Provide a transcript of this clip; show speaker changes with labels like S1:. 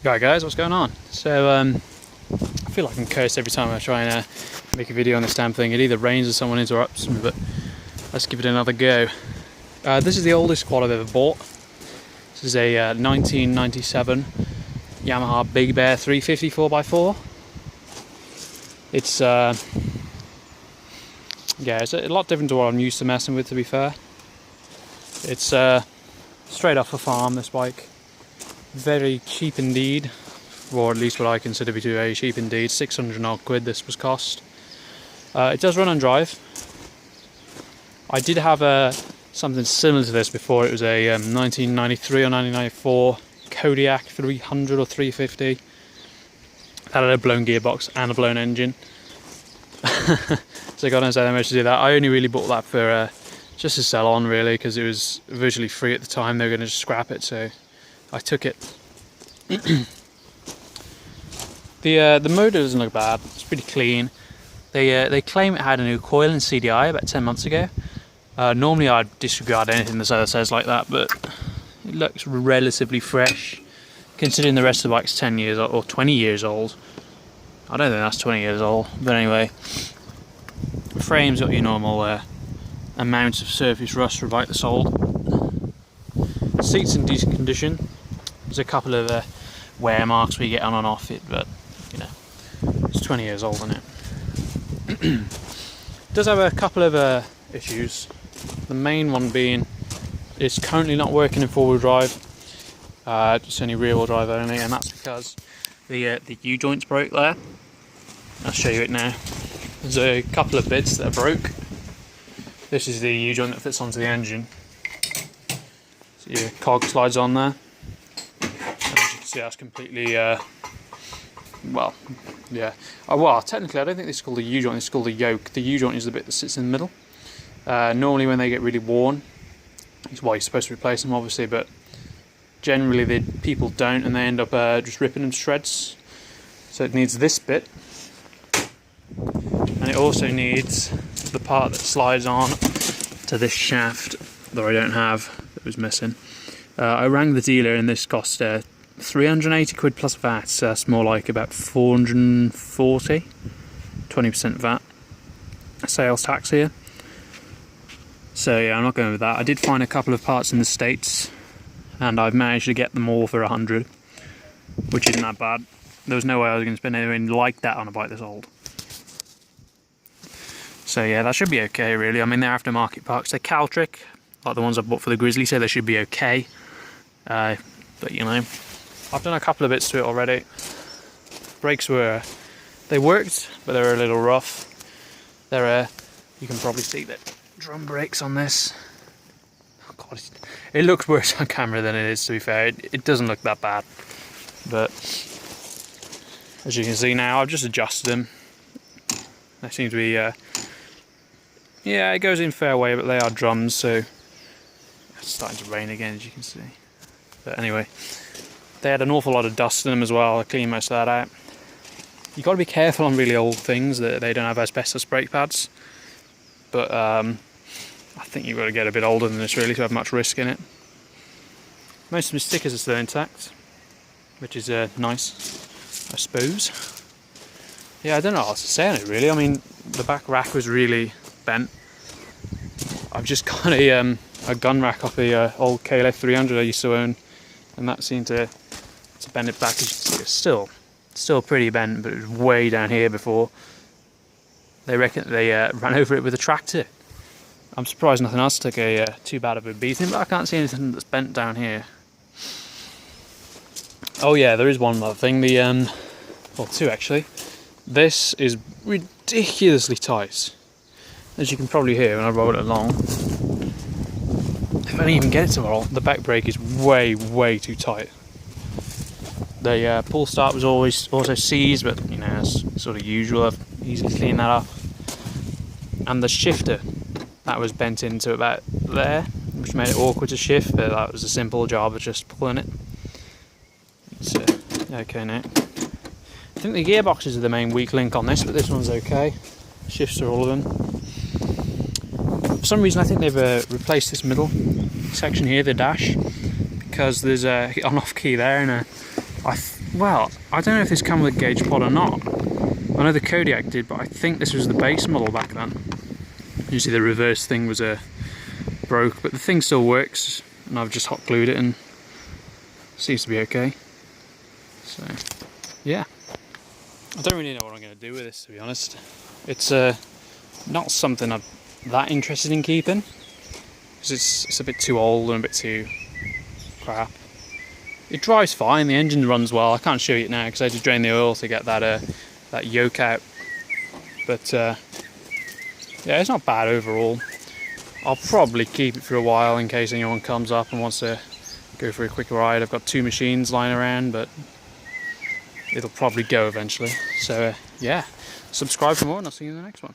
S1: Right guys, what's going on? So I feel like I'm cursed every time I try and make a video on this damn thing. It either rains or someone interrupts me, but let's give it another go. This is the oldest quad I've ever bought. This is a 1997 Yamaha Big Bear 350 4x4. It's yeah, it's a lot different to what I'm used to messing with, to be fair. It's straight off a farm, this bike. Very cheap indeed, or at least what I consider to be very cheap indeed. 600 odd quid this was cost. It does run on drive. I did have something similar to this before. It was a 1993 or 1994 Kodiak 300 or 350. It had a blown gearbox and a blown engine. So God knows how much to do that. I only really bought that for just to sell on, really, because it was virtually free at the time. They were going to just scrap it, so I took it. The motor doesn't look bad. It's pretty clean. They claim it had a new coil and CDI about 10 months ago. Normally I'd disregard anything the seller says like that, but it looks relatively fresh considering the rest of the bike's 10 years or 20 years old. I don't think that's 20 years old, but anyway. The frame's got your normal amount of surface rust for a bike that's old. Seat's in decent condition. There's a couple of wear marks we get on and off it, but you know, it's 20 years old, isn't it? It does have a couple of issues. The main one being it's currently not working in four-wheel drive. It's only rear-wheel drive only, and that's because the U-joint's broke there. I'll show you it now. There's a couple of bits that are broke. This is the U-joint that fits onto the engine. So your cog slides on there. And as you can see, that's completely, well, yeah. Well, technically I don't think this is called the U-joint, this is called the yoke. The U-joint is the bit that sits in the middle. Normally when they get really worn, it's why you're supposed to replace them, obviously, but generally people don't, and they end up just ripping them to shreds. So it needs this bit. And it also needs the part that slides on to this shaft that I don't have, that was missing. I rang the dealer and this cost 380 quid plus VAT, so that's more like about 440, 20% VAT sales tax here. So yeah, I'm not going with that. I did find a couple of parts in the States and I've managed to get them all for 100, which isn't that bad. There was no way I was going to spend anything like that on a bike this old. So yeah, that should be okay, really. I mean, they're aftermarket parts. They're Caltric, like the ones I bought for the Grizzly, so they should be okay. But you know, I've done a couple of bits to it already. Brakes they worked, but they were a little rough. You can probably see that drum brakes on this. Oh God, it looks worse on camera than it is, to be fair. It doesn't look that bad. But as you can see now, I've just adjusted them. They seem to be, yeah, it goes in fair way, but they are drums, so it's starting to rain again, as you can see. But anyway, they had an awful lot of dust in them as well. I cleaned most of that out. You've got to be careful on really old things that they don't have asbestos brake pads. But I think you've got to get a bit older than this really to have much risk in it. Most of the stickers are still intact, which is nice, I suppose. Yeah, I don't know what else to say on it really. I mean, the back rack was really bent. I've just got a gun rack off the old KLF 300 I used to own, and that seemed to bend it back. It's still pretty bent, but it was way down here before. They reckon they ran over it with a tractor. I'm surprised nothing else took too bad of a beating, but I can't see anything that's bent down here. Oh yeah, there is one other thing. Well, two actually. This is ridiculously tight, as you can probably hear when I roll it along. If I don't even get it to roll, the back brake is way too tight. The pull start was always also seized, but you know, it's sort of usual. I've easily cleaned that up. And the shifter, that was bent into about there, which made it awkward to shift, but that was a simple job of just pulling it. So, okay now. I think the gearboxes are the main weak link on this, but this one's okay. Shifts are all of them. For some reason I think they've replaced this middle section here, the dash, because there's a on-off key there and a Well, I don't know if this came with a gauge pod or not. I know the Kodiak did, but I think this was the base model back then. You see the reverse thing was broke, but the thing still works, and I've just hot glued it and seems to be okay. So yeah, I don't really know what I'm going to do with this, to be honest. It's not something I'm that interested in keeping, because it's a bit too old and a bit too crap. It drives fine, the engine runs well. I can't show you it now because I had to drain the oil to get that yoke out, but yeah, it's not bad overall. I'll probably keep it for a while in case anyone comes up and wants to go for a quick ride. I've got 2 machines lying around, but it'll probably go eventually. So yeah, subscribe for more and I'll see you in the next one.